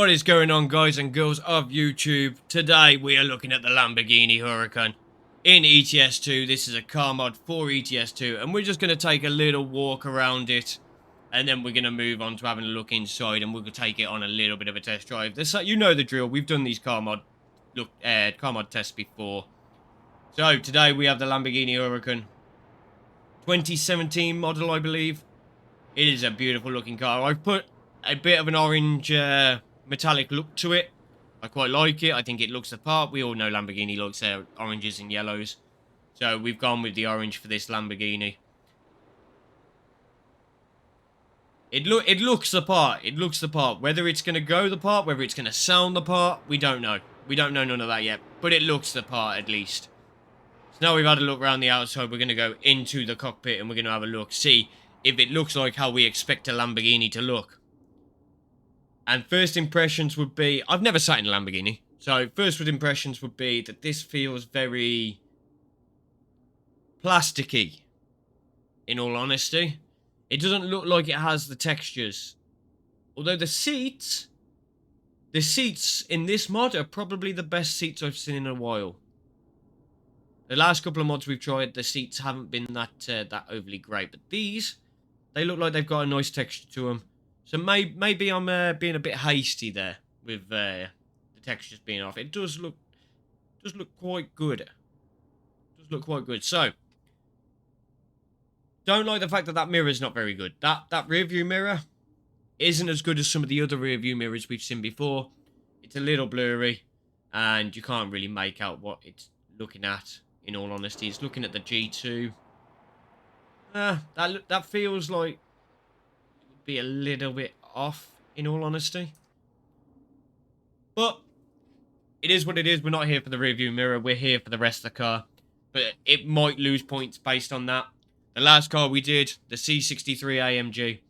What is going on, guys and girls of YouTube? Today we are looking at the Lamborghini Huracan in ETS2. This is a car mod for ETS2 and we're just going to take a little walk around it and then we're going to move on to having a look inside and we'll take it on a little bit of a test drive. You know the drill. We've done these car mod tests before. So today we have the Lamborghini Huracan 2017 model, I believe. It is a beautiful looking car. I've put a bit of an orange metallic look to it. I quite like it. I think it looks the part. We all know Lamborghini likes their oranges and yellows. So we've gone with the orange for this Lamborghini. It looks the part. It looks the part. Whether it's going to go the part, whether it's going to sound the part, we don't know. We don't know none of that yet. But it looks the part at least. So now we've had a look around the outside. We're going to go into the cockpit and we're going to have a look. See if it looks like how we expect a Lamborghini to look. And first impressions would be, I've never sat in a Lamborghini, so first impressions would be that this feels very plasticky, in all honesty. It doesn't look like it has the textures. Although the seats in this mod are probably the best seats I've seen in a while. The last couple of mods we've tried, the seats haven't been that overly great, but these, they look like they've got a nice texture to them. So maybe I'm being a bit hasty there with the textures being off. It does look quite good. So don't like the fact that mirror is not very good. That rear view mirror isn't as good as some of the other rear view mirrors we've seen before. It's a little blurry, and you can't really make out what it's looking at. In all honesty, it's looking at the G2. That feels like be a little bit off, in all honesty. But it is what it is. We're not here for the rear view mirror. We're here for the rest of the car. But it might lose points based on that. The last car we did, the C63 AMG,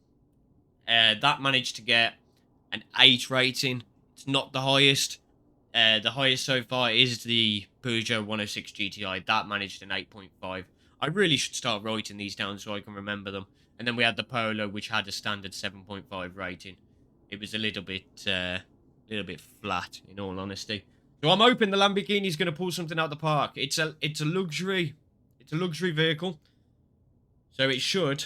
that managed to get an 8 rating. It's not the highest. The highest so far is the Peugeot 106 GTI. That managed an 8.5. I really should start writing these down so I can remember them. And then we had the Polo, which had a standard 7.5 rating. It was a little bit flat, in all honesty. So I'm hoping the Lamborghini's going to pull something out of the park. It's a luxury vehicle. So it should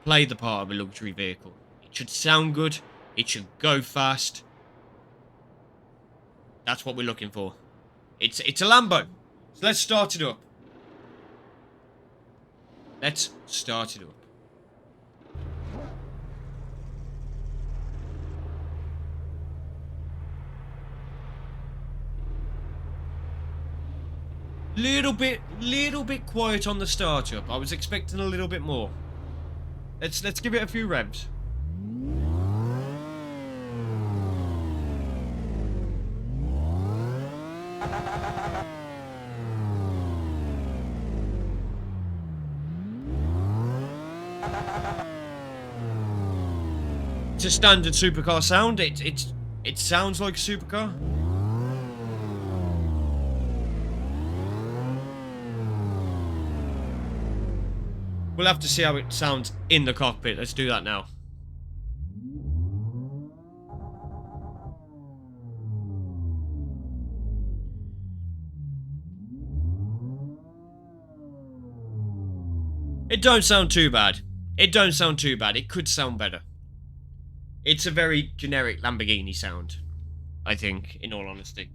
play the part of a luxury vehicle. It should sound good. It should go fast. That's what we're looking for. It's a Lambo. So let's start it up. Let's start it up. Little bit quiet on the startup. I was expecting a little bit more. Let's give it a few revs. It's a standard supercar sound. It sounds like a supercar. We'll have to see how it sounds in the cockpit. Let's do that now. It don't sound too bad. It don't sound too bad. It could sound better. It's a very generic Lamborghini sound, I think, in all honesty.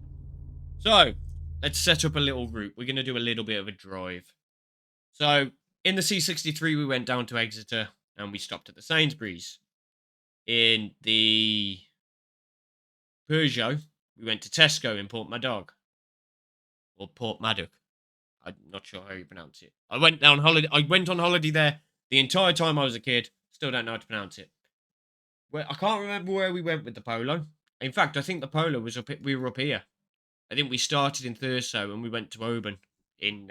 So, let's set up a little route. We're going to do a little bit of a drive. So, in the C63, we went down to Exeter, and we stopped at the Sainsbury's. In the Peugeot, we went to Tesco in Port Madog. Or Port Maddock. I'm not sure how you pronounce it. I went on holiday there the entire time I was a kid. Still don't know how to pronounce it. Well, I can't remember where we went with the Polo. In fact, I think the Polo was we were up here. I think we started in Thurso and we went to Oban in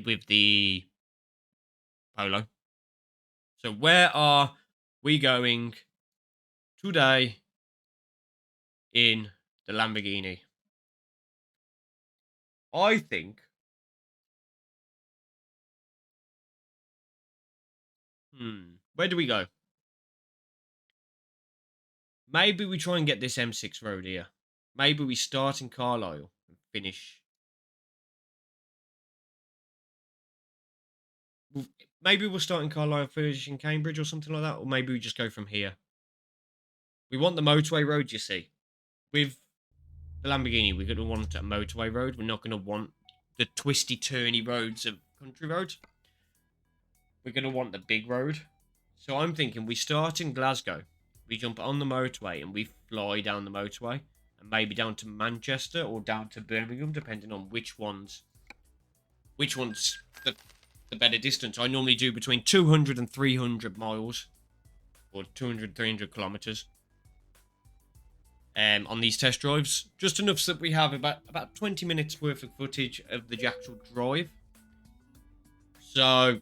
with the Polo. So where are we going today in the Lamborghini? I think where do we go? Maybe we try and get this M6 road here. Maybe we start in Carlisle and finish. Maybe we'll start in Carlisle and finish in Cambridge or something like that. Or maybe we just go from here. We want the motorway road, you see. With the Lamborghini, we're going to want a motorway road. We're not going to want the twisty, turny roads of country roads. We're going to want the big road. So I'm thinking we start in Glasgow. We jump on the motorway and we fly down the motorway. And maybe down to Manchester or down to Birmingham, depending on which one's the better distance. I normally do between 200 and 300 miles. Or 200, 300 kilometers. On these test drives. Just enough so that we have about 20 minutes worth of footage of the actual drive. So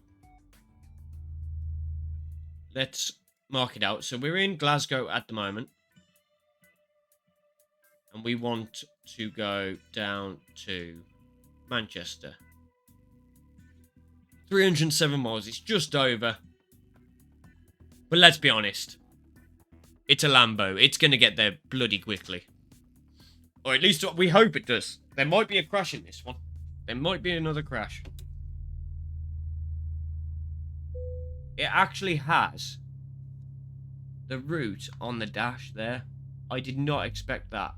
let's mark it out. So we're in Glasgow at the moment. And we want to go down to Manchester. 307 miles. It's just over. But let's be honest. It's a Lambo. It's going to get there bloody quickly. Or at least we hope it does. There might be a crash in this one. There might be another crash. It actually has the route on the dash there. I did not expect that.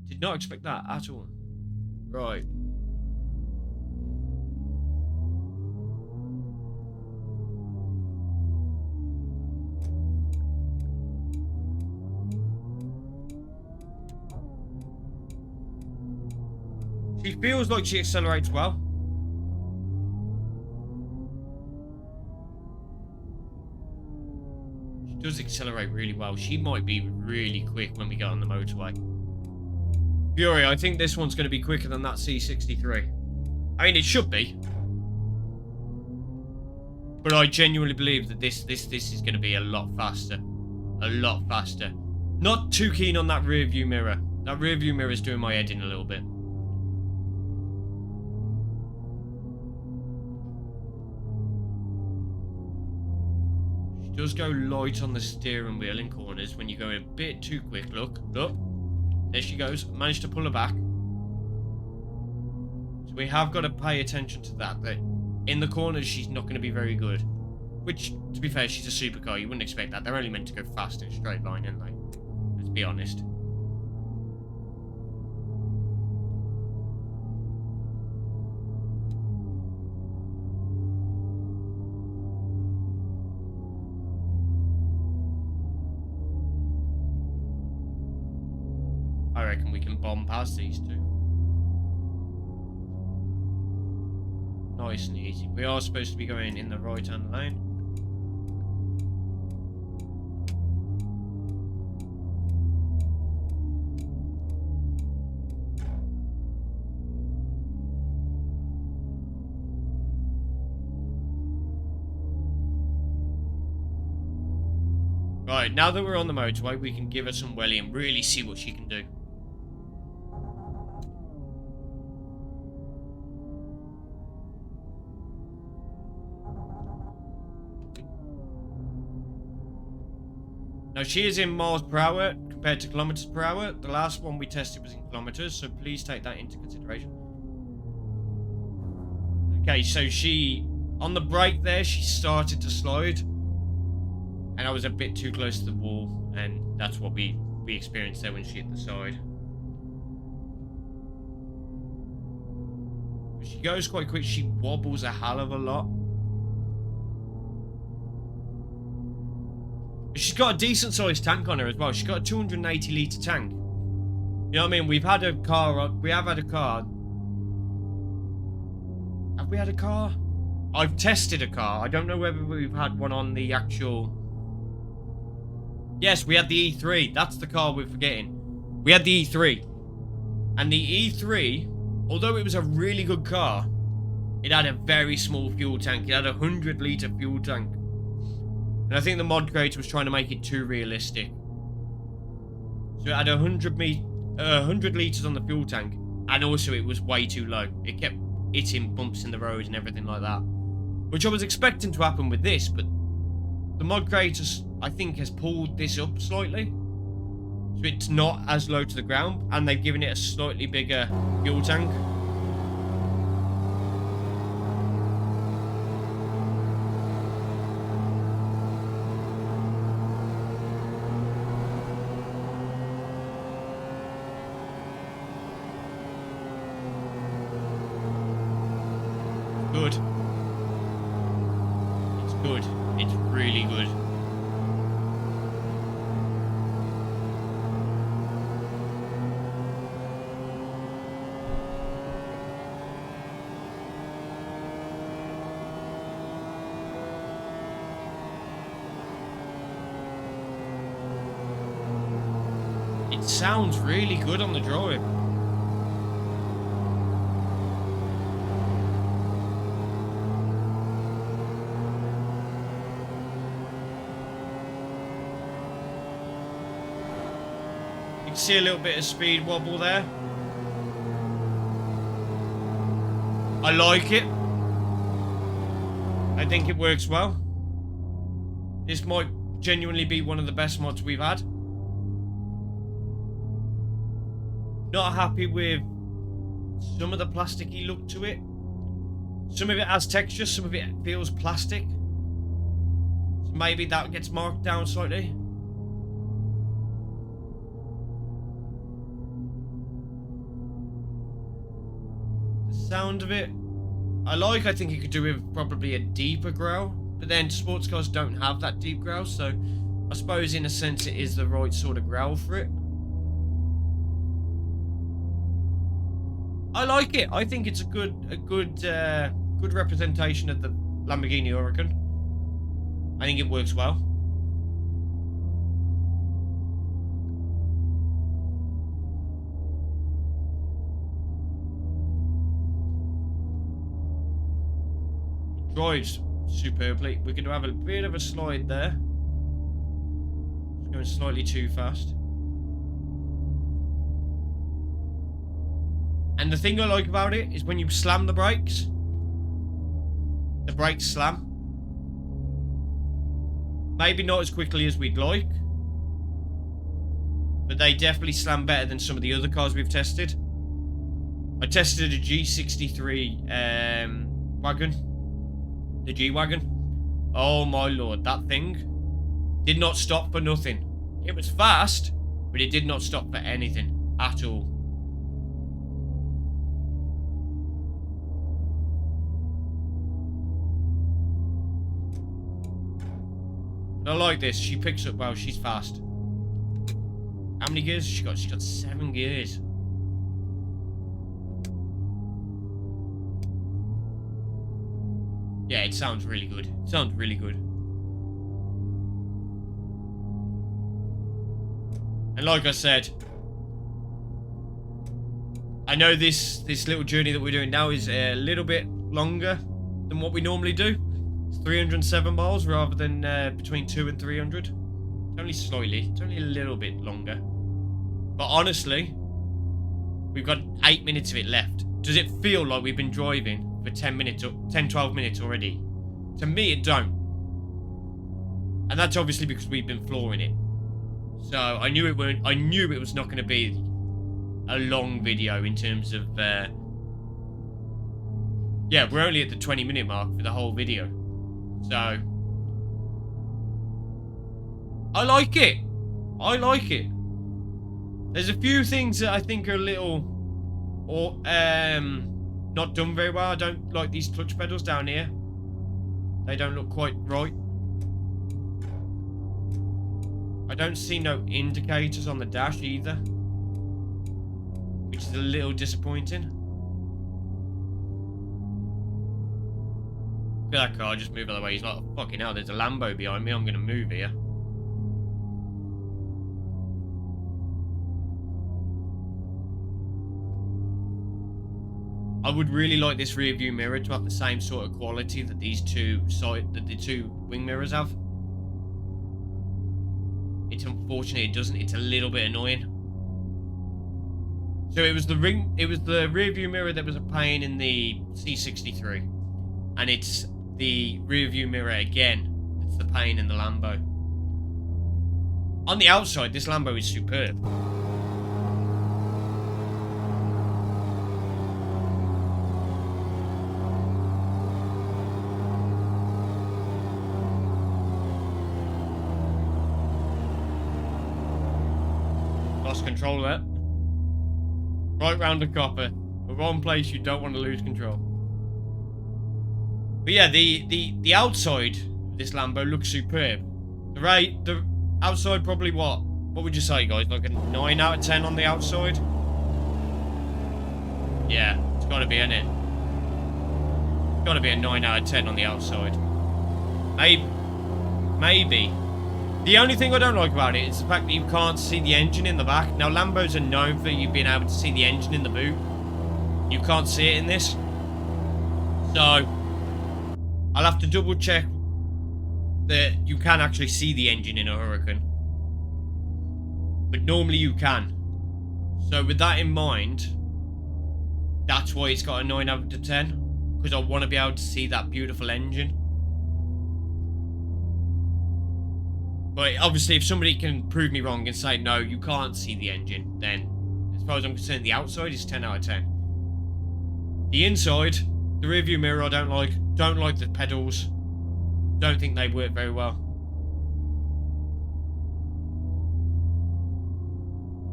Did not expect that at all. Right. She feels like she accelerates well. She does accelerate really well. She might be really quick when we go on the motorway. Fury, I think this one's going to be quicker than that C63. I mean, it should be. But I genuinely believe that this is going to be a lot faster. A lot faster. Not too keen on that rear view mirror. That rear view mirror is doing my head in a little bit. She does go light on the steering wheel in corners when you go a bit too quick. Look, look. There she goes. Managed to pull her back. So we have got to pay attention to that. That in the corners, she's not going to be very good. Which, to be fair, she's a supercar. You wouldn't expect that. They're only meant to go fast in a straight line, aren't they? Let's be honest. I reckon we can bomb past these two. Nice and easy. We are supposed to be going in the right-hand lane. Right, now that we're on the motorway, we can give her some welly and really see what she can do. Now, she is in miles per hour compared to kilometers per hour. The last one we tested was in kilometers, so please take that into consideration. Okay, so she, on the brake there, she started to slide. And I was a bit too close to the wall, and that's what we experienced there when she hit the side. But she goes quite quick. She wobbles a hell of a lot. She's got a decent sized tank on her as well. She's got a 280 litre tank. You know what I mean? We've had a car. We have had a car. Have we had a car? I've tested a car. I don't know whether we've had one on the actual... Yes, we had the E3. That's the car we're forgetting. We had the E3. And the E3, although it was a really good car, it had a very small fuel tank. It had a 100 litre fuel tank. And I think the mod creator was trying to make it too realistic. So it had 100 litres on the fuel tank. And also it was way too low. It kept hitting bumps in the road and everything like that. which I was expecting to happen with this, but the mod creator, I think, has pulled this up slightly, so it's not as low to the ground, and they've given it a slightly bigger fuel tank. Good. It's good. It's really good. It sounds really good on the drive. You can see a little bit of speed wobble there. I like it. I think it works well. This might genuinely be one of the best mods we've had. Not happy with some of the plasticky look to it. Some of it has texture, some of it feels plastic. So maybe that gets marked down slightly. Sound of it, I think you could do with probably a deeper growl, but then sports cars don't have that deep growl, so I suppose in a sense it is the right sort of growl for it. I like it. I think it's a good representation of the Lamborghini Huracan. I think it works well. Drives superbly. We're going to have a bit of a slide there. It's going slightly too fast. And the thing I like about it is when you slam the brakes slam. Maybe not as quickly as we'd like, but they definitely slam better than some of the other cars we've tested. I tested a G63 wagon. The G-Wagon. Oh my lord, that thing did not stop for nothing. It was fast, but it did not stop for anything at all. But I like this. She picks up well. She's fast. How many gears has she got? She's got 7 gears. Yeah, it sounds really good. It sounds really good. And like I said, I know this little journey that we're doing now is a little bit longer than what we normally do. It's 307 miles rather than between 200 and 300. It's only slightly. It's only a little bit longer. But honestly, we've got 8 minutes of it left. Does it feel like we've been driving for 12 minutes already? To me, it don't. And that's obviously because we've been flooring it. So I knew it was not going to be a long video in terms of yeah, we're only at the 20-minute mark for the whole video. So I like it. I like it. There's a few things that I think are a little not done very well. I don't like these clutch pedals down here. They don't look quite right. I don't see no indicators on the dash either, which is a little disappointing. Look at that car just move out of the way. He's like, oh, fucking hell, there's a Lambo behind me. I'm going to move here. I would really like this rear view mirror to have the same sort of quality that the two wing mirrors have. It's unfortunate it doesn't. It's a little bit annoying. So it was the rear view mirror that was a pain in the C63, and it's the rear view mirror again. It's the pain in the Lambo. On the outside, this Lambo is superb. Lost control there. Right round the copper. The wrong place you don't want to lose control. But yeah, the outside of this Lambo looks superb. The outside probably what would you say, guys? Like a 9 out of 10 on the outside? Yeah, it's gotta be, innit? It's gotta be a 9 out of 10 on the outside. Maybe. The only thing I don't like about it is the fact that you can't see the engine in the back. Now, Lambos are known for you being able to see the engine in the boot. You can't see it in this. So, I'll have to double check that you can actually see the engine in a Huracan. But normally you can. So with that in mind, that's why it's got a 9 out of 10. Because I want to be able to see that beautiful engine. But obviously if somebody can prove me wrong and say, no, you can't see the engine, then as far as I'm concerned, the outside is 10 out of 10. The inside, the rear view mirror I don't like. Don't like the pedals. Don't think they work very well.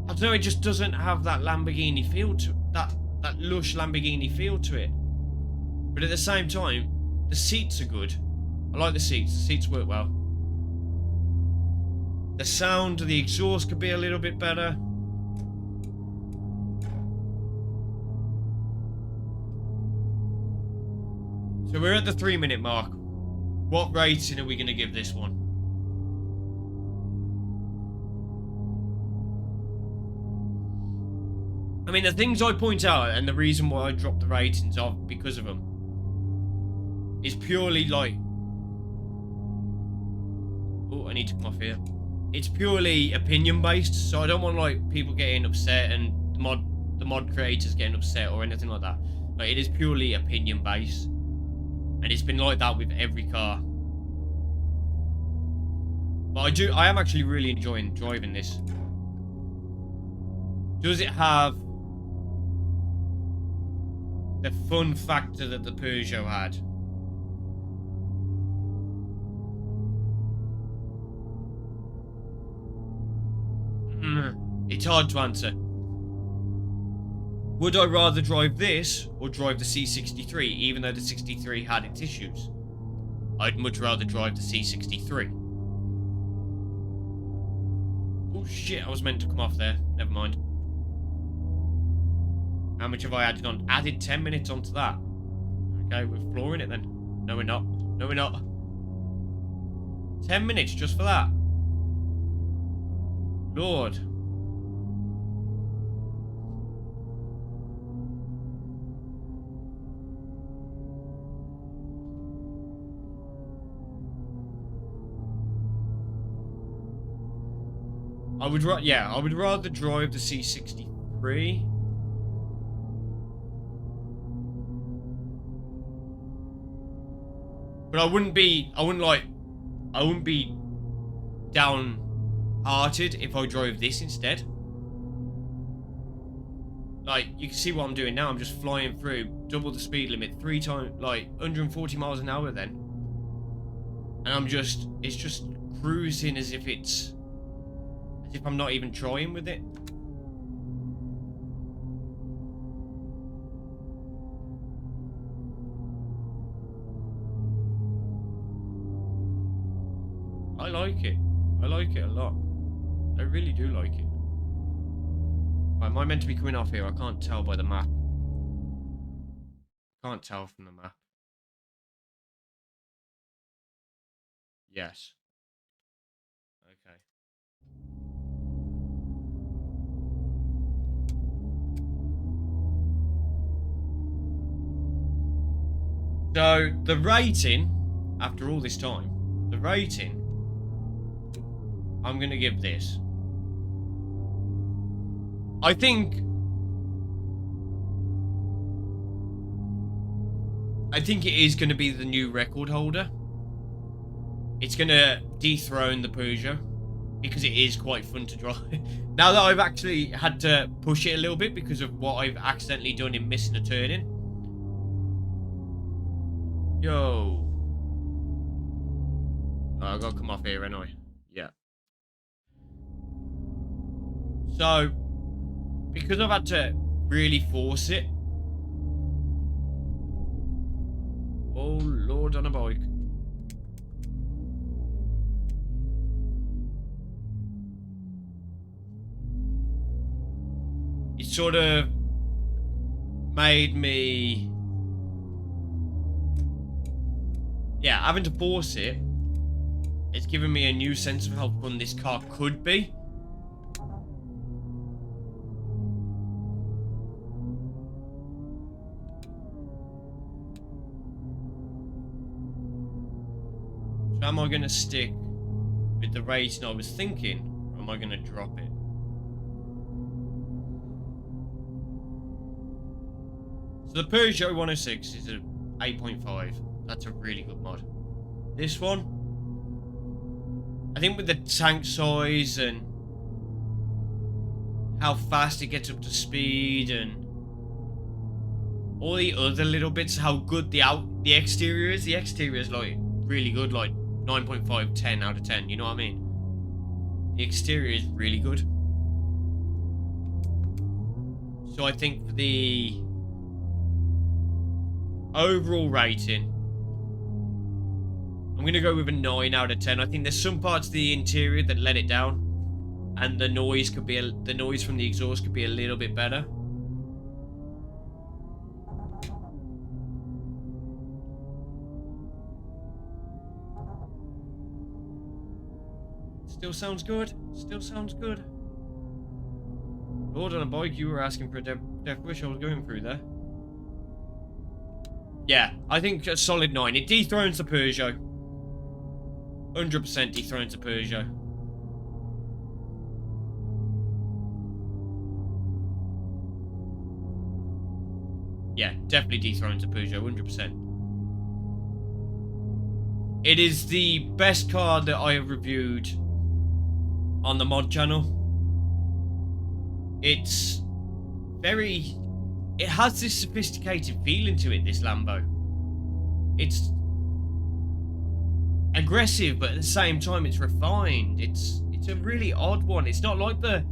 I don't know, it just doesn't have that Lamborghini feel to that lush Lamborghini feel to it. But at the same time, the seats are good. I like the seats. The seats work well. The sound of the exhaust could be a little bit better. So we're at the 3-minute mark. What rating are we going to give this one? I mean, the things I point out and the reason why I dropped the ratings off because of them is purely like... Oh, I need to come off here. It's purely opinion based, so I don't want like people getting upset and the mod creators getting upset or anything like that. Like, it is purely opinion based. And it's been like that with every car. But I am actually really enjoying driving this. Does it have the fun factor that the Peugeot had? It's hard to answer. Would I rather drive this or drive the C63, even though the 63 had its issues? I'd much rather drive the C63. Oh shit, I was meant to come off there. Never mind. How much have I added on? Added 10 minutes onto that. Okay, we're flooring it then. No, we're not. No, we're not. 10 minutes just for that. Lord. I would rather drive the C63. But I wouldn't be downhearted if I drove this instead. Like, you can see what I'm doing now. I'm just flying through double the speed limit 3 times, like 140 miles an hour then. And it's just cruising as if I'm not even trying with it. I like it. I like it a lot. I really do like it. Right, am I meant to be coming off here? I can't tell by the map. Can't tell from the map. Yes. Okay. So, the rating, after all this time, the rating, I'm going to give this. I think I think it is going to be the new record holder. It's going to dethrone the Peugeot because it is quite fun to drive. Now that I've actually had to push it a little bit because of what I've accidentally done in missing a turn-in. Yo. Oh, I gotta come off here, ain't I? Yeah. So, because I've had to really force it. Oh, Lord, on a bike. It sort of made me... Yeah, having to force it, it's given me a new sense of how fun this car could be. So am I going to stick with the racing I was thinking, or am I going to drop it? So the Peugeot 106 is a 8.5. That's a really good mod. This one, I think with the tank size and how fast it gets up to speed and all the other little bits, how good the exterior is. The exterior is like really good, like 9.5, 10 out of 10. You know what I mean? The exterior is really good. So I think for the overall rating, I'm going to go with a 9 out of 10. I think there's some parts of the interior that let it down. And the noise could be, the noise from the exhaust could be a little bit better. Still sounds good. Still sounds good. Lord on a bike, you were asking for a death wish I was going through there. Yeah, I think a solid 9. It dethrones the Peugeot. 100% dethrones the Peugeot. Yeah, definitely dethrones the Peugeot, 100%. It is the best car that I have reviewed on the mod channel. It's very... It has this sophisticated feeling to it, this Lambo. It's aggressive, but at the same time it's refined. It's a really odd one. It's not like the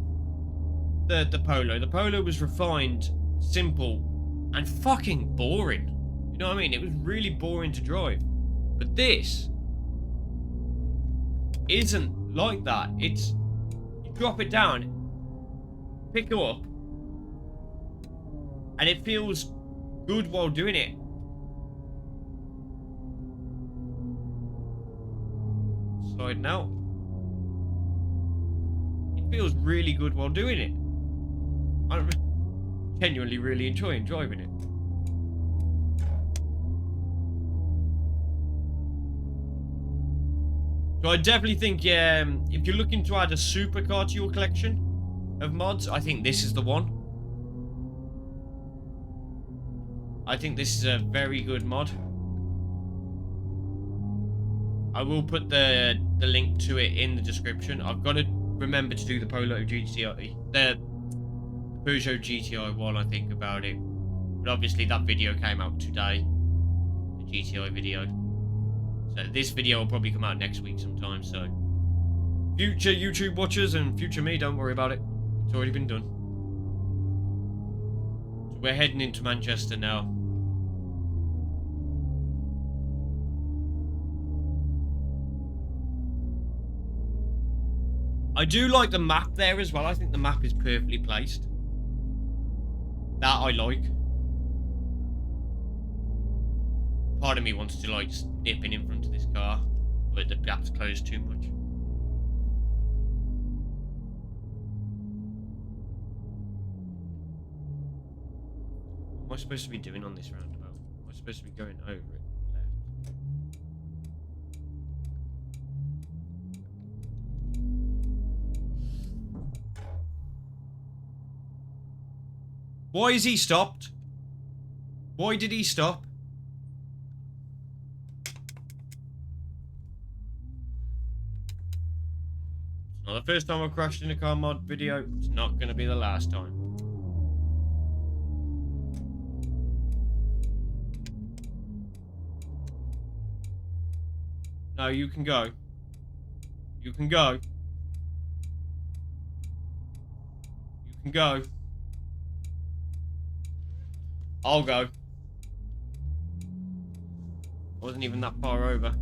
Polo. The Polo was refined, simple, and fucking boring. You know what I mean? It was really boring to drive. But this isn't like that. It's, you drop it down, pick it up, and it feels good while doing it. Sliding out. It feels really good while doing it. I'm genuinely really enjoying driving it. So I definitely think, if you're looking to add a supercar to your collection of mods, I think this is the one. I think this is a very good mod. I will put the link to it in the description. I've got to remember to do the Polo GTI, the Peugeot GTI while I think about it. But obviously that video came out today, the GTI video. So this video will probably come out next week sometime, so future YouTube watchers and future me, don't worry about it. It's already been done. So we're heading into Manchester now. I do like the map there as well. I think the map is perfectly placed. That I like. Part of me wants to like snip in front of this car, but the gap's closed too much. What am I supposed to be doing on this roundabout? Am I supposed to be going over it? Left. Why is he stopped? Why did he stop? Not the first time I've crashed in a car mod video. It's not going to be the last time. No, you can go. You can go. You can go. I'll go. I wasn't even that far over.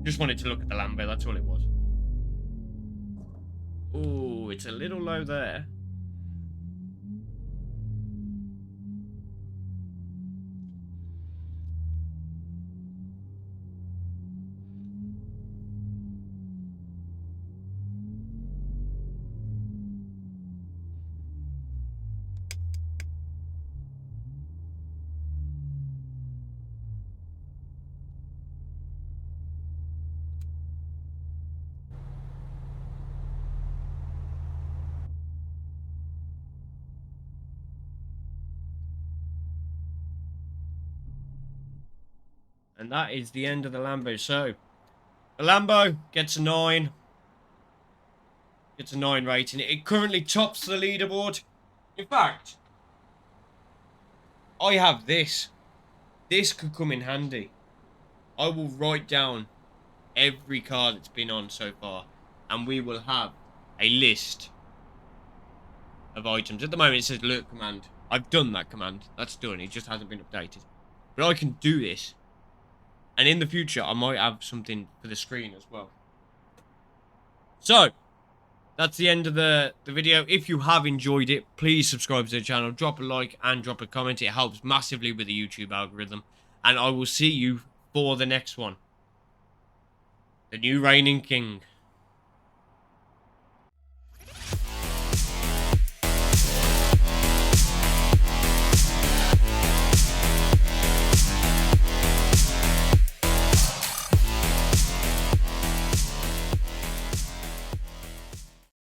Just wanted to look at the Lambo, that's all it was. Ooh, it's a little low there. And that is the end of the Lambo. So, the Lambo gets a 9. Gets a 9 rating. It currently tops the leaderboard. In fact, I have this. This could come in handy. I will write down every car that's been on so far. And we will have a list of items. At the moment, it says alert command. I've done that command. That's done. It just hasn't been updated. But I can do this. And in the future, I might have something for the screen as well. So, that's the end of the video. If you have enjoyed it, please subscribe to the channel. Drop a like and drop a comment. It helps massively with the YouTube algorithm. And I will see you for the next one. The new reigning king.